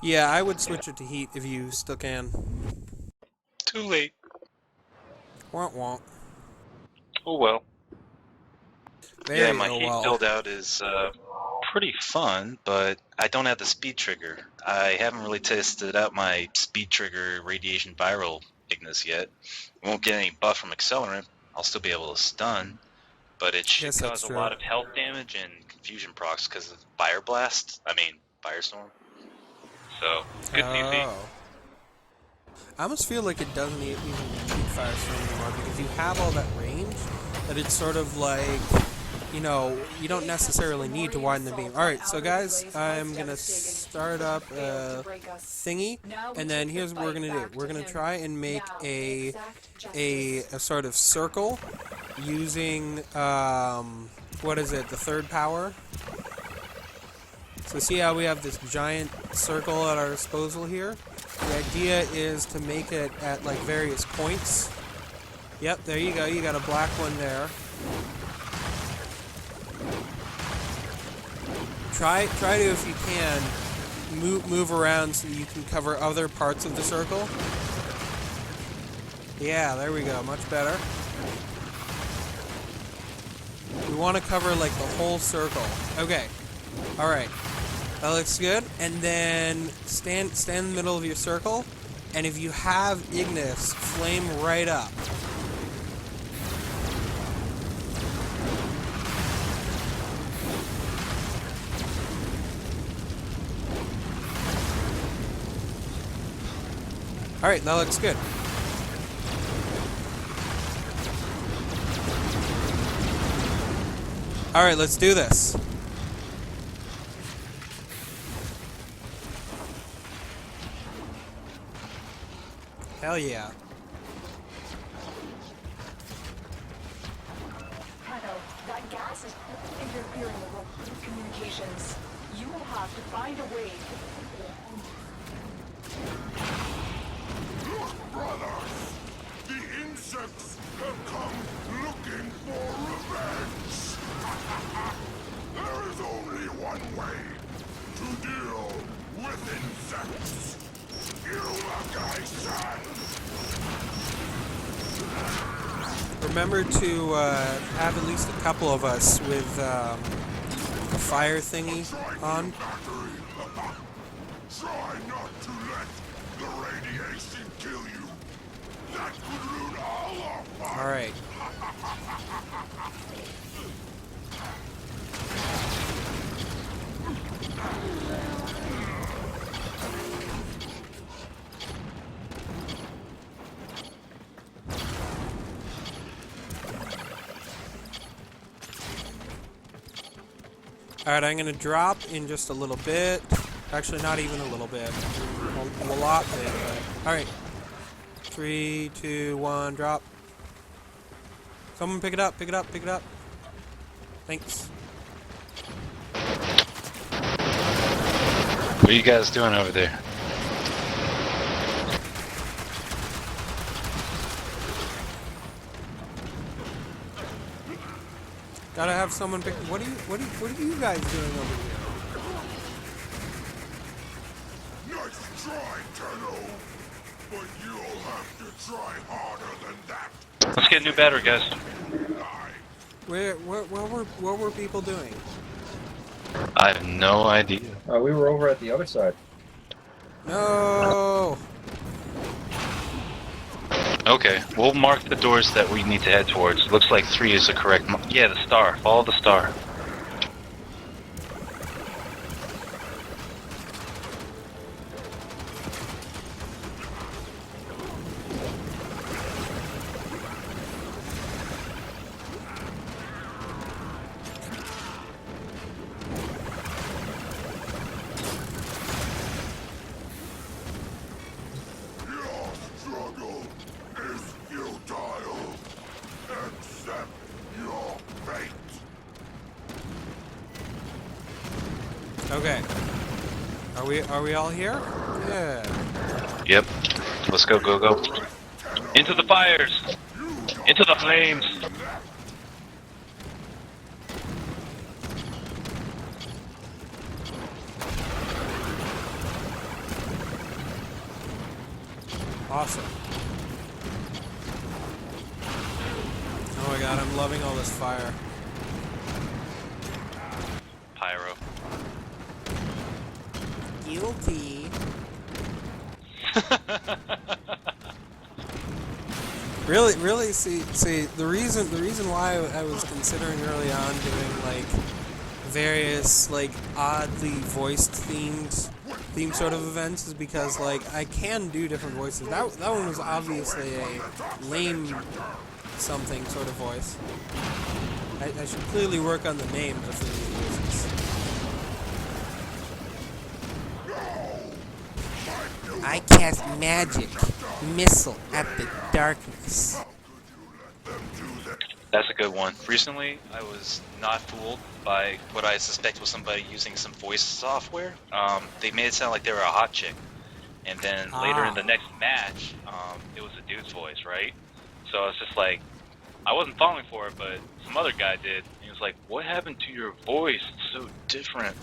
Yeah, I would switch it to heat if you still can. Too late. Won't won't. Oh well. Yeah, Very my oh heat well. build out is pretty fun, but I don't have the speed trigger. I haven't really tested out my speed trigger radiation viral Ignis yet. I won't get any buff from accelerant. I'll still be able to stun, but it I should guess that's cause a true. lot of health damage and confusion procs because of fire blast. I mean, firestorm. So good PP. Oh. I almost feel like it doesn't even need Firestorm anymore because you have all that range that it's sort of like, you don't necessarily need to widen the beam. Alright, so guys, I'm going to start up a thingy, and then here's what we're going to do. We're going to try and make a sort of circle using, what is it, the third power? So see how we have this giant circle at our disposal here? The idea is to make it at like various points. Yep, there you go. You got a black one there. Try to, if you can, move around so you can cover other parts of the circle. Yeah, there we go. Much better. We want to cover like the whole circle. Okay. All right. That looks good. And then stand in the middle of your circle, and if you have Ignis, flame right up. All right, that looks good. All right, let's do this. Hell yeah. That gas is interfering with communications. You will have to find a way. Look, brothers! The insects have come looking for revenge! There is only one way to deal with insects. Remember to have at least a couple of us with a fire thingy on. Try not to let the radiation kill you. That could ruin all our fun. All right. Alright, I'm going to drop in just a little bit. Actually, not even a little bit. A lot bit. Alright. 3, 2, 1, drop. Someone pick it up, pick it up, pick it up. Thanks. What are you guys doing over there? Gotta have someone pick. What are you guys doing over here? Nice try, Tenno. But you'll have to try harder than that. Let's get a new battery, guys. What were people doing? I have no idea. We were over at the other side. No. Okay, we'll mark the doors that we need to head towards. Looks like 3 is the correct yeah, the star. Follow the star. Your struggle is futile. Accept your fate. Okay. Are we all here? Yeah. Yep. Let's go, go, go. Into the fires! Into the flames! Awesome. Oh my god, I'm loving all this fire. Pyro. Guilty. Really, see, the reason why I was considering early on doing, like, various, like, oddly voiced theme sort of events is because, like, I can do different voices. That one was obviously a lame something sort of voice. I should clearly work on the names of these voices. I cast magic missile at the darkness. That's a good one. Recently, I was not fooled by what I suspect was somebody using some voice software. They made it sound like they were a hot chick. And then later in the next match, it was a dude's voice, right? So I was just like, I wasn't falling for it, but some other guy did. And he was like, what happened to your voice? It's so different.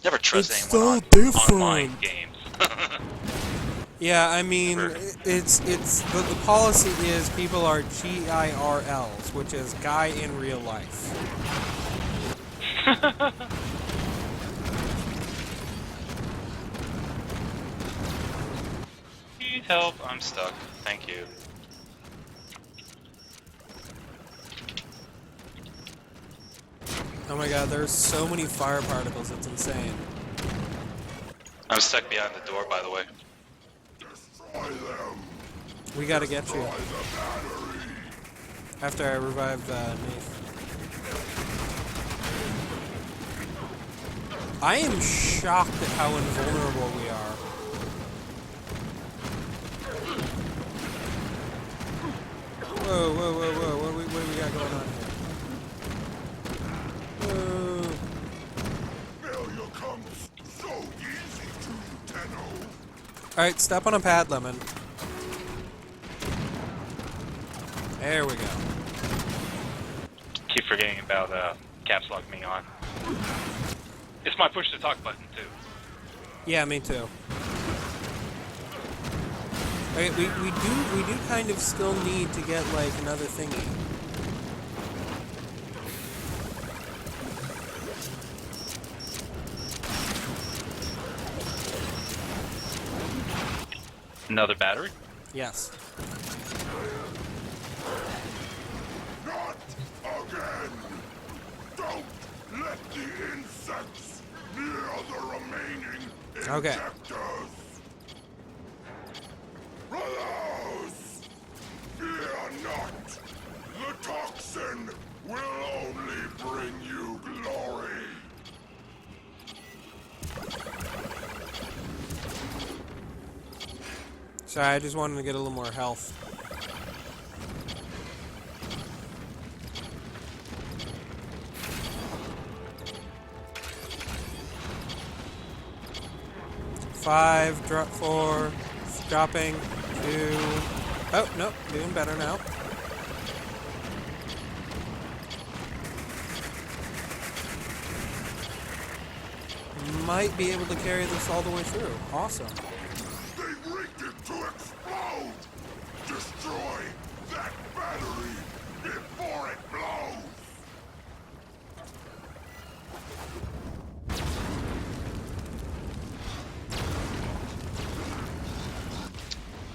Never trust anyone on online games. Yeah, I mean, it's the policy is people are GIRLs, which is guy in real life. Need help? I'm stuck. Thank you. Oh my god, there's so many fire particles, it's insane. I'm stuck behind the door, by the way. We gotta get you. After I revive Nath. I am shocked at how invulnerable we are. Whoa, whoa, whoa, whoa, what do we got going on here? Failure comes so easy to you, Tenno. Alright, step on a pad, Lemon. There we go. Keep forgetting about caps lock me on. It's my push to talk button too. Yeah, me too. Okay, we do kind of still need to get like another thingy. Another battery? Yes. Not again! Don't let the insects near the remaining injectors! Brothers! Fear not! The toxin will only bring you glory! Sorry, I just wanted to get a little more health. Five, drop 4, dropping 2. Oh, nope, doing better now. Might be able to carry this all the way through. Awesome. They rigged it to explode! Destroy that battery before it blows!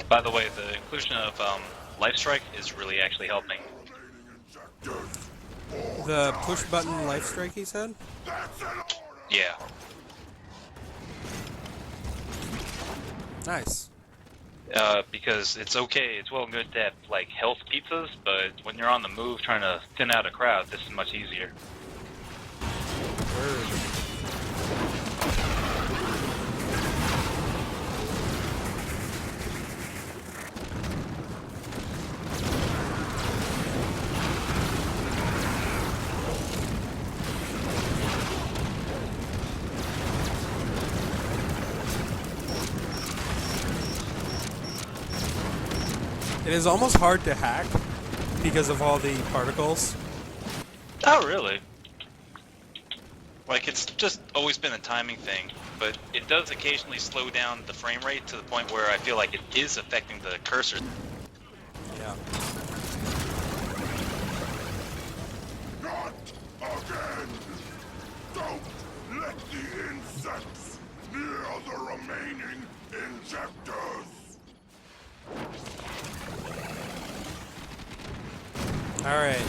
By the way, the inclusion of Life Strike is really actually helping. The push button life strike, he said? That's an order! Yeah. Nice. Because it's okay, it's well and good to have, like, health pizzas, but when you're on the move trying to thin out a crowd, this is much easier. Word. It is almost hard to hack because of all the particles. Oh, really? Like, it's just always been a timing thing, but it does occasionally slow down the frame rate to the point where I feel like it is affecting the cursor. Yeah. Not again! Don't let the insects near the remaining injectors! Alright,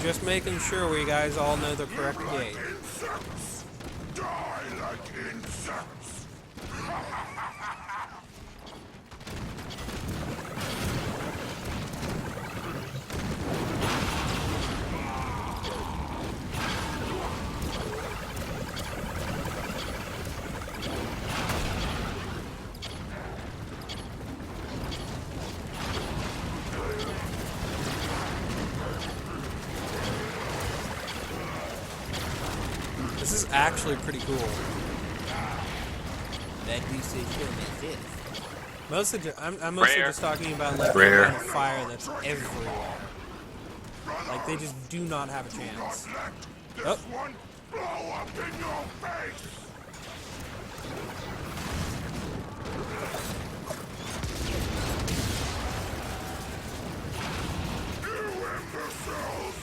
just making sure we guys all know the correct gate. Insects! Die like insects! This is actually pretty cool. That do say kill me this. Mostly, I'm mostly Rare. just talking about like the Rare. amount of fire that's everywhere. Like they just do not have a chance. This Oh. one blow up in your face! You imbeciles!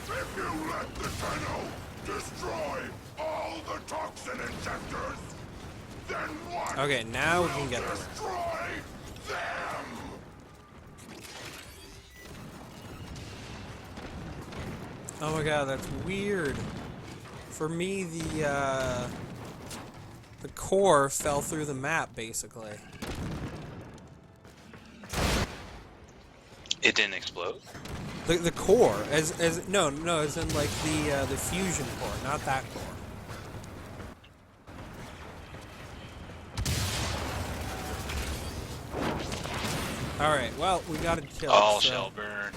If you let the tunnel destroy all the toxin injectors, then what? Okay, now we can get them. Destroy them! Oh my god, that's weird. For me, the core fell through the map, basically. It didn't explode. The core, as in like the fusion core, not that core. All right, well, we got to kill it. All so- shall burn.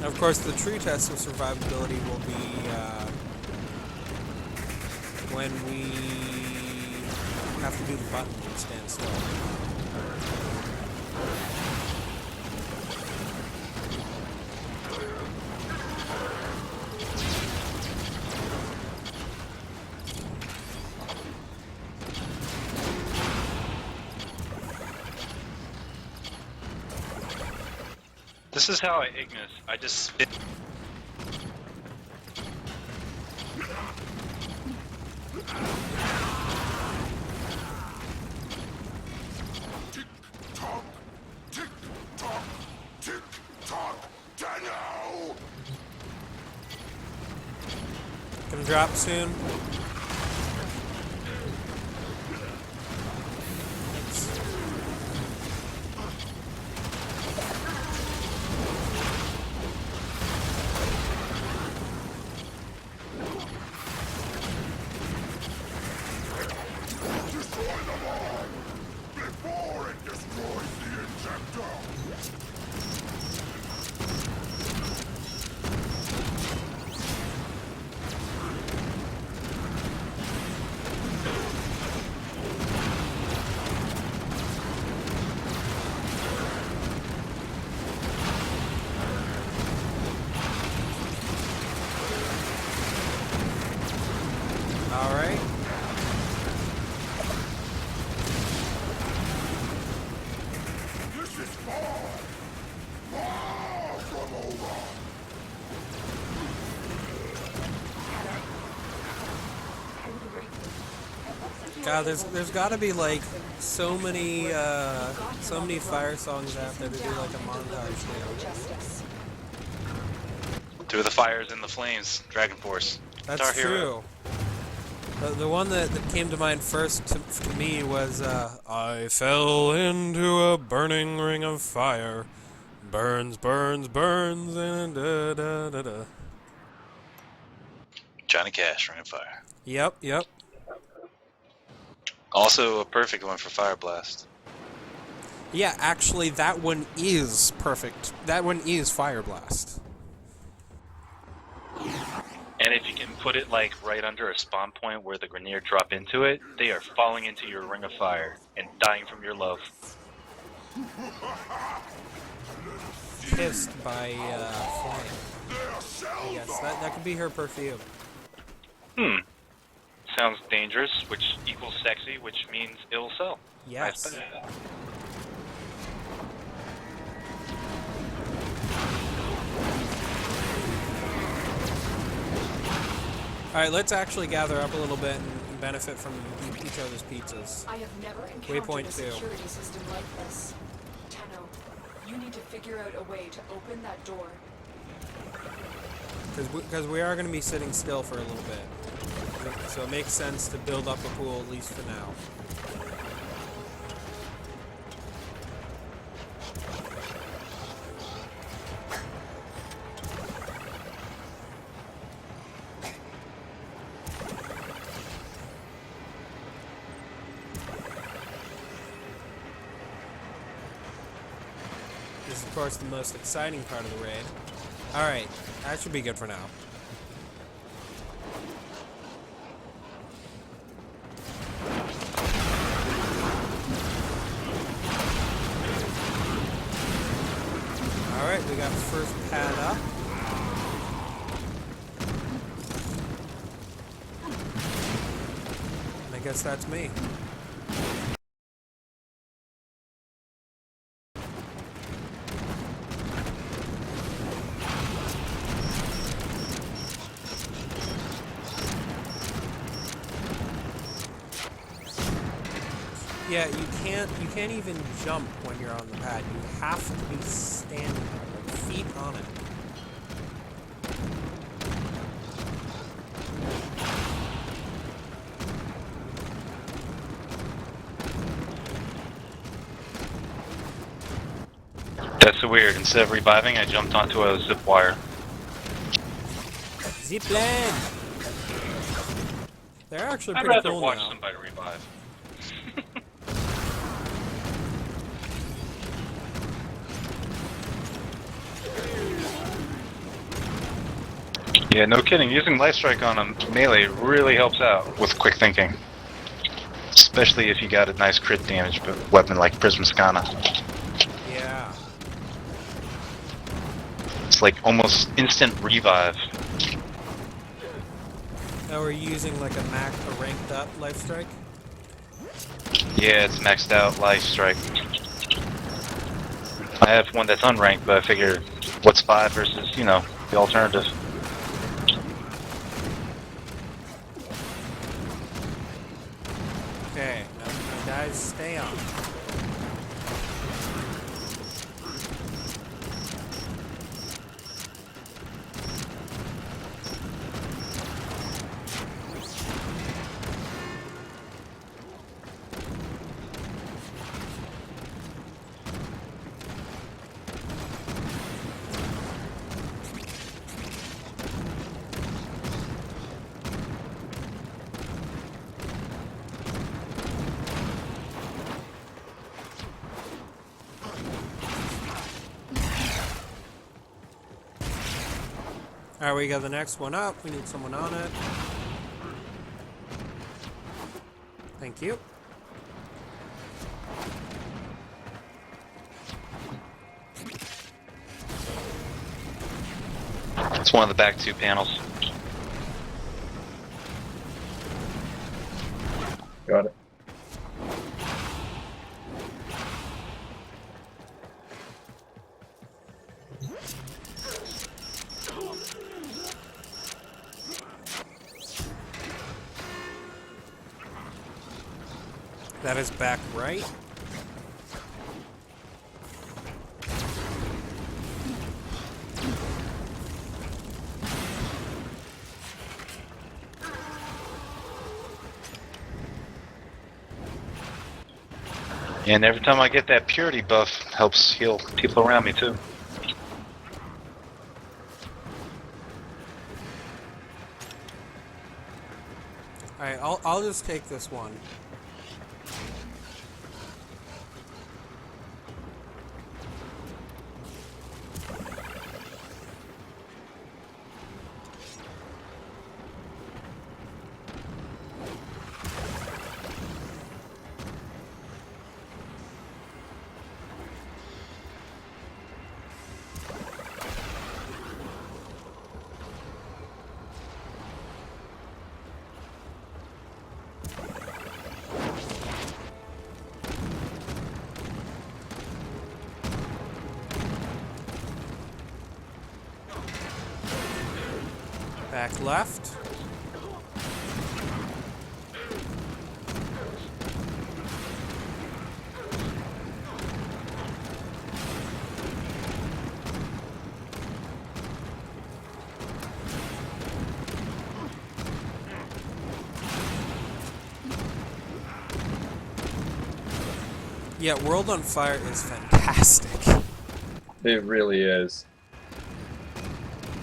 Of course, the true test of survivability will be when we have to do the button and stand still. This is how I Ignis. I just spit. Tick tock, tick tock, tick tock, Dano! Gonna drop soon. Destroy them all! Before it destroys the injector! All right. This is far! Far from over! God, there's got to be like so many fire songs out there to do like a montage to. Justice. Through the fires and the flames, Dragon Force. That's Guitar Hero. true. The one that came to mind first to me was I fell into a burning ring of fire, burns, burns, burns, and da da da da. Johnny Cash, Ring of Fire. Yep, yep. Also a perfect one for Fire Blast. Yeah, actually, that one is perfect. That one is Fire Blast. And if you can put it like right under a spawn point where the Grineer drop into it, they are falling into your ring of fire and dying from your love. Kissed by Flame. Yes, that could be her perfume. Sounds dangerous, which equals sexy, which means it'll sell. Yes. Nice. Alright, let's actually gather up a little bit and benefit from each other's pizzas. I have never encountered Waypoint a 2. security system like this. Tenno, you need to figure out a way to open that door. Because we are going to be sitting still for a little bit. So it makes sense to build up a pool, at least for now. This is, of course, the most exciting part of the raid. Alright, that should be good for now. Alright, we got the first pad up. And I guess that's me. Yeah, you can't even jump when you're on the pad. You have to be standing there, like feet on it. That's so weird. Instead of reviving, I jumped onto a zip wire. Zipline! They're actually I'd pretty rather cool watch now. somebody revive. Yeah, no kidding. Using Life Strike on a melee really helps out with quick thinking. Especially if you got a nice crit damage weapon like Prism Skana. Yeah. It's like almost instant revive. Now we're using like a ranked up life strike. Yeah, it's maxed out Life Strike. I have one that's unranked, but I figure what's 5 versus, you know, the alternative. Okay, now guys, stay on. Alright, we got the next one up. We need someone on it. Thank you. It's one of the back 2 panels. Got it. That is back right. And every time I get that purity buff, helps heal people around me too. Alright, I'll just take this one. Back left. Yeah, World on Fire is fantastic. It really is.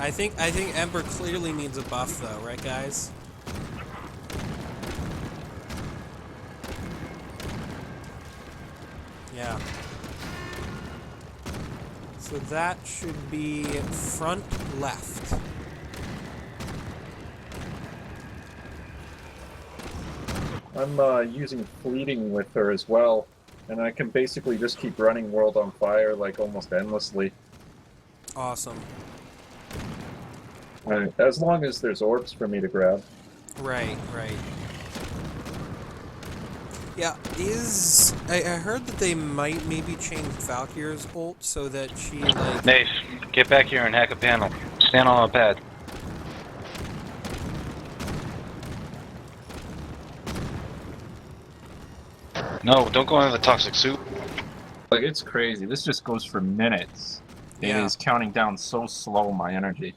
I think Ember clearly needs a buff though, right guys? Yeah. So that should be front left. I'm using fleeting with her as well, and I can basically just keep running World on Fire like almost endlessly. Awesome. As long as there's orbs for me to grab. Right, right. Yeah, I heard that they might maybe change Valkyr's ult so that she like... Nafe, get back here and hack a panel. Stand on a pad. No, don't go into the toxic soup. Like, it's crazy. This just goes for minutes. Yeah. It is counting down so slow my energy.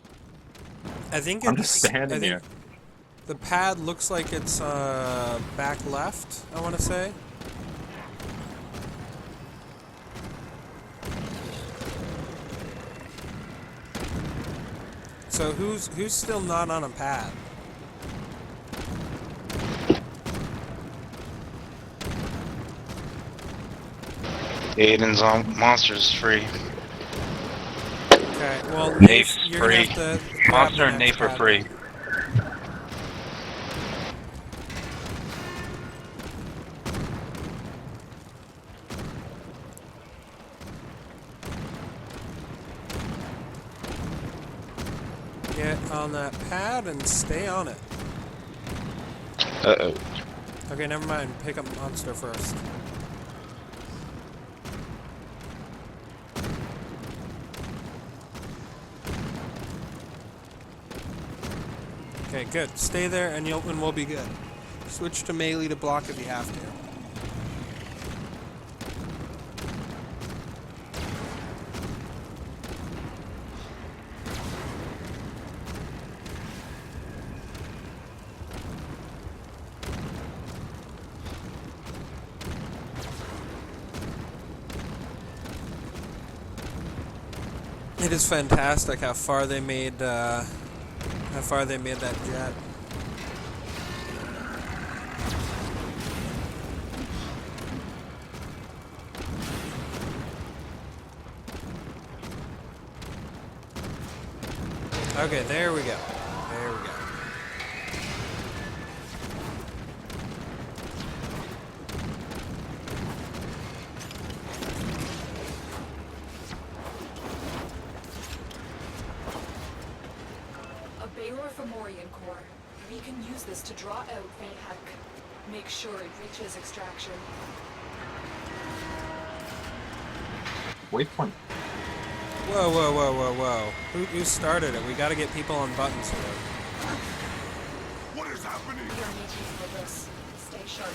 I think I'm it's... just standing I think here. the pad looks like it's back left, I want to say. So who's still not on a pad? Aiden's on monsters free. Okay, well, Nafe's you're gonna free. have to grab Monster the and next Nafe are pad. free. Get on that pad and stay on it. Uh-oh. Okay, never mind. Pick up monster first. Okay, good. Stay there and we'll be good. Switch to melee to block if you have to. It is fantastic how far they made that jet. Okay, there we go. There we go. A Baylor Fomorian core. We can use this to draw out Mayhawk. Make sure it reaches extraction. Waypoint. Whoa, whoa, whoa, whoa, whoa. Who started it? We gotta get people on buttons here. What is happening? We are making for this. Stay sharp,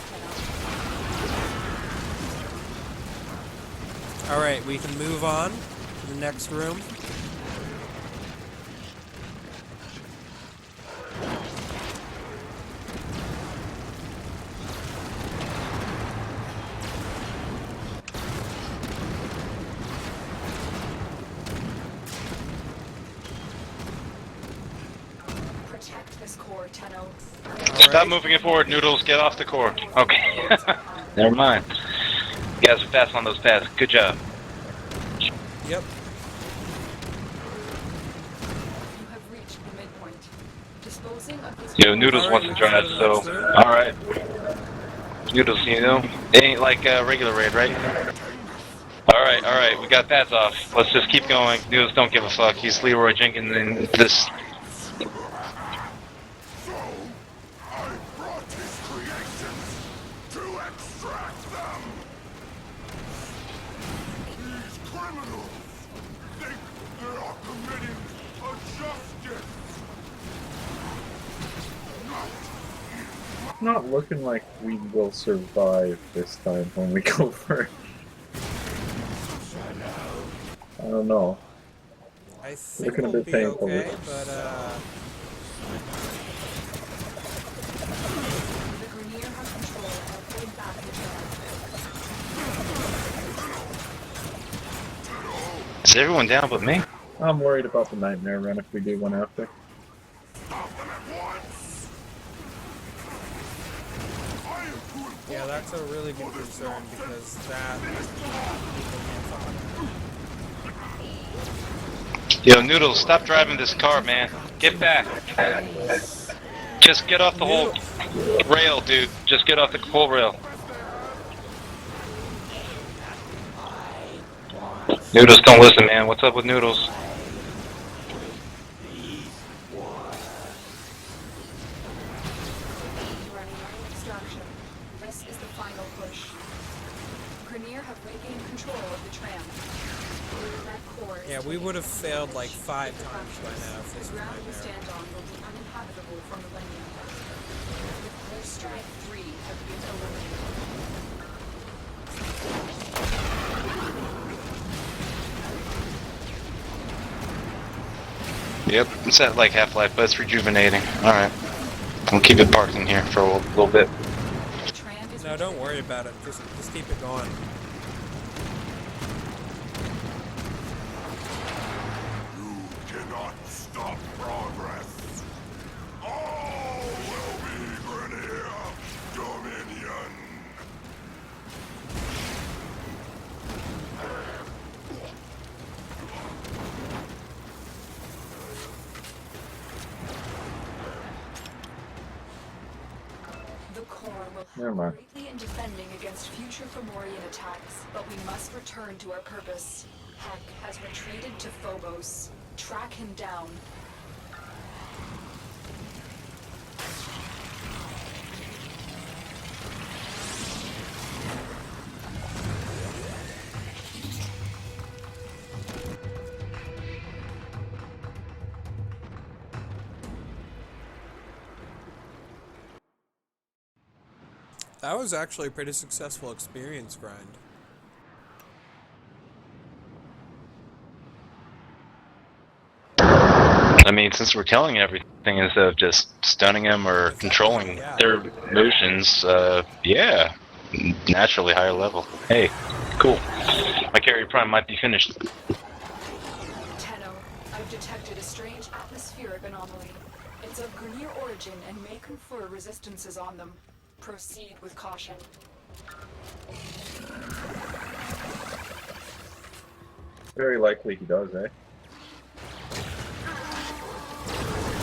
Tenno. Alright, we can move on to the next room. Protect this core, Tenno. Stop moving it forward, Noodles. Get off the core. Okay. Never mind. You guys are fast on those pads. Good job. Yep. You have reached the midpoint. Disposing of this. Yo, Noodles Alright, wants to join us, let's so... do it. Alright. Noodles, you know? It ain't like a regular raid, right? Alright, we got pads off. Let's just keep going. Noodles don't give a fuck. He's Leroy Jenkins in this... So, I brought his creations to extract them. These criminals think they are committing a justice. not looking like we will survive this time when we go for it. I don't know. I think Looking a we'll bit be painful. okay, but The Grenier have control and are pulling back the tram. Is everyone down but me? I'm worried about the nightmare run if we do one after. yeah, that's a really good concern because that people can't fuck with. Yo, Noodles, stop driving this car, man. Get back. Just get off the whole rail, dude. Just get off the whole rail. Noodles, don't listen, man. What's up with Noodles? Running out of extraction. This is the final push. Grenier have regained control of the tram. That core is Yeah, we would have failed like 5 times by now if this the was ground we nightmare. stand on will be uninhabitable for millennia. The Strike 3 have been eliminated. Yep, it's at like Half-Life, but it's rejuvenating. Alright. We'll keep it parked in here for a little bit. The tram is No, don't worry about it. Just keep it going. You cannot stop progress. All will be Grenier Dominion. The core will Never help mind. greatly in defending against future Fomorian attacks, but we must return to our purpose. Heck has retreated to Phobos. Track him down. That was actually a pretty successful experience grind. I mean, since we're killing everything instead of just stunning them or controlling yeah. their motions, yeah, naturally higher level. Hey, cool. My carrier prime might be finished. Tenno, I've detected a strange atmospheric anomaly. It's of Grenier origin and may confer resistances on them. Proceed with caution. Very likely he does, eh?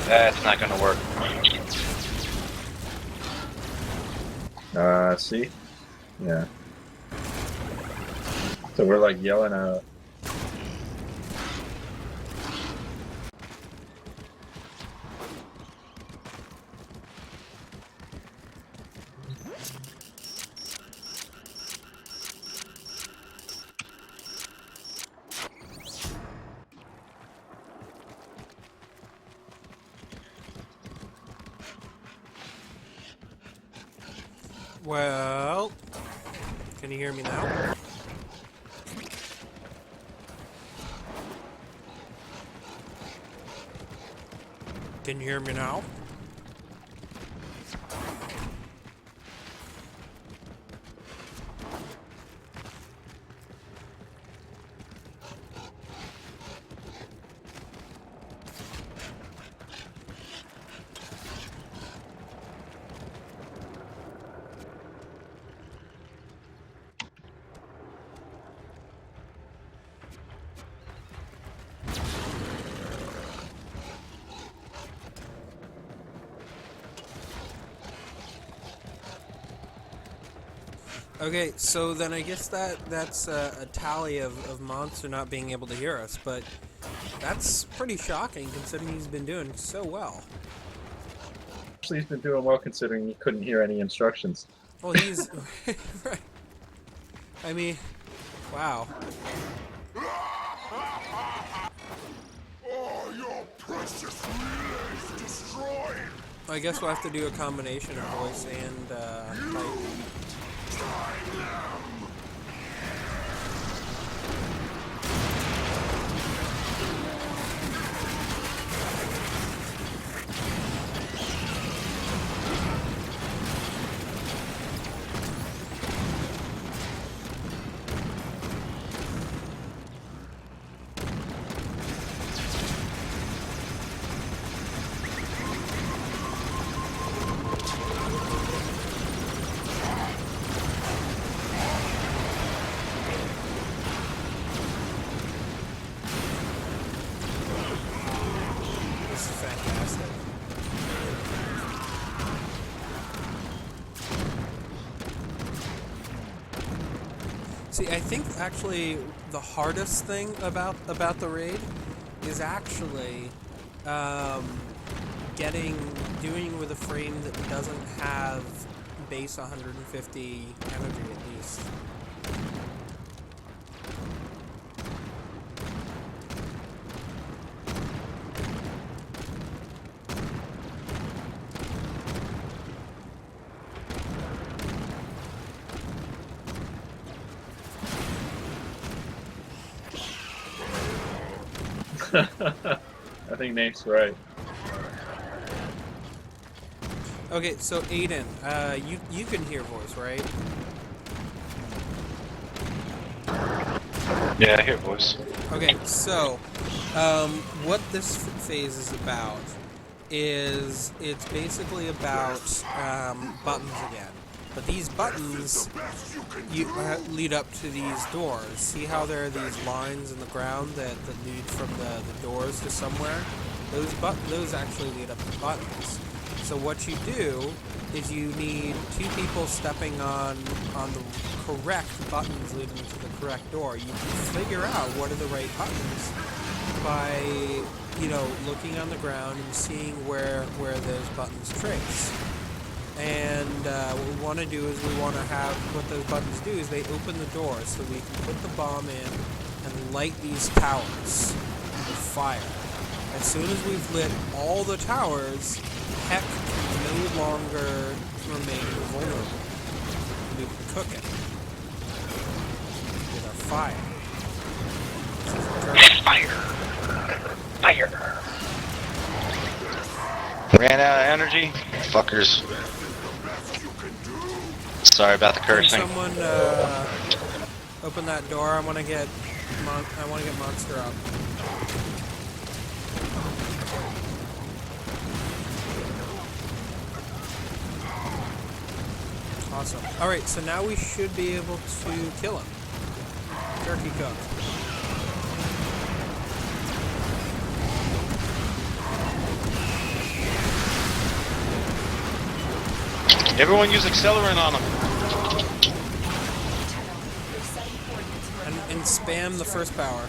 That's not gonna work. See? Yeah. So we're like yelling out. Well, can you hear me now? Can you hear me now? Okay, so then I guess that's a tally of Monster not being able to hear us, but that's pretty shocking considering he's been doing so well. Actually, he's been doing well considering he couldn't hear any instructions. Well, he's right. I mean, wow. Oh, your precious relays destroyed! I guess we'll have to do a combination of voice and type. This is fantastic. See, I think actually the hardest thing about the raid is actually doing with a frame that doesn't have base 150 energy at least. I think Nate's right. Okay, so Aiden, you can hear voice, right? Yeah, I hear voice. Okay, so what this phase is about is it's basically about buttons again. But these buttons lead up to these doors. See how there are these lines in the ground that lead from the doors to somewhere? Those actually lead up to buttons. So what you do is you need two people stepping on the correct buttons leading to the correct door. You can figure out what are the right buttons by, you know, looking on the ground and seeing where those buttons trace. And what we want to do is we want to have, what those buttons do is they open the door so we can put the bomb in and light these towers with fire. As soon as we've lit all the towers, heck can no longer remain vulnerable. We can cook it with our fire. Fire! Ran out of energy? Fuckers. Sorry about the Can cursing. someone open that door? I want to get Monster up. Awesome. All right, so now we should be able to kill him. Turkey cook. Everyone use accelerant on them. And spam the first power.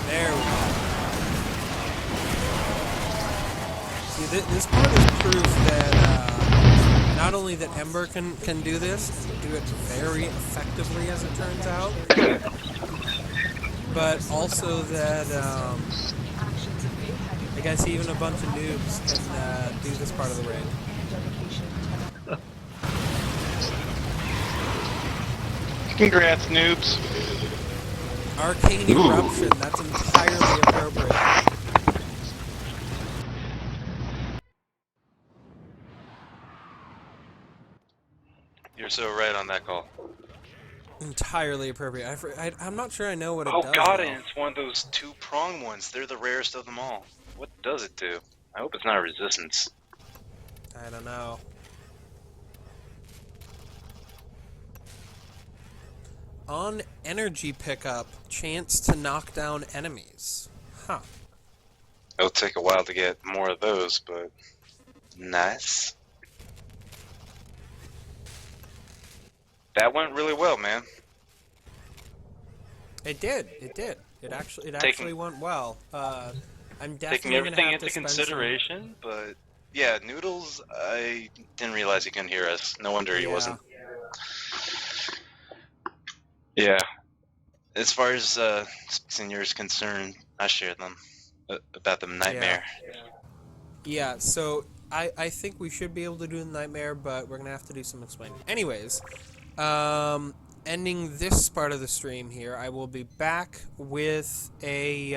There we go. See, this part is proof that not only that Ember can do this, and do it very effectively as it turns out, but also that I guess even a bunch of noobs can do this part of the raid. Congrats, noobs. Arcane Eruption, that's entirely appropriate. You're so right on that call. Entirely appropriate. I'm not sure I know what it Oh does. god, though. and it's one of those two-prong ones. They're the rarest of them all. What does it do? I hope it's not resistance. I don't know. On energy pickup, chance to knock down enemies. Huh. It'll take a while to get more of those, but nice. That went really well, man. It did. It did. It actually went well. I'm definitely Taking gonna everything have into to spend consideration, but yeah, Noodles, I didn't realize he couldn't hear us. No wonder he Yeah. wasn't. Yeah. As far as Senior's concerned, I share them about the nightmare. Yeah. So I think we should be able to do the nightmare, but we're gonna have to do some explaining. Anyways, ending this part of the stream here. I will be back with a.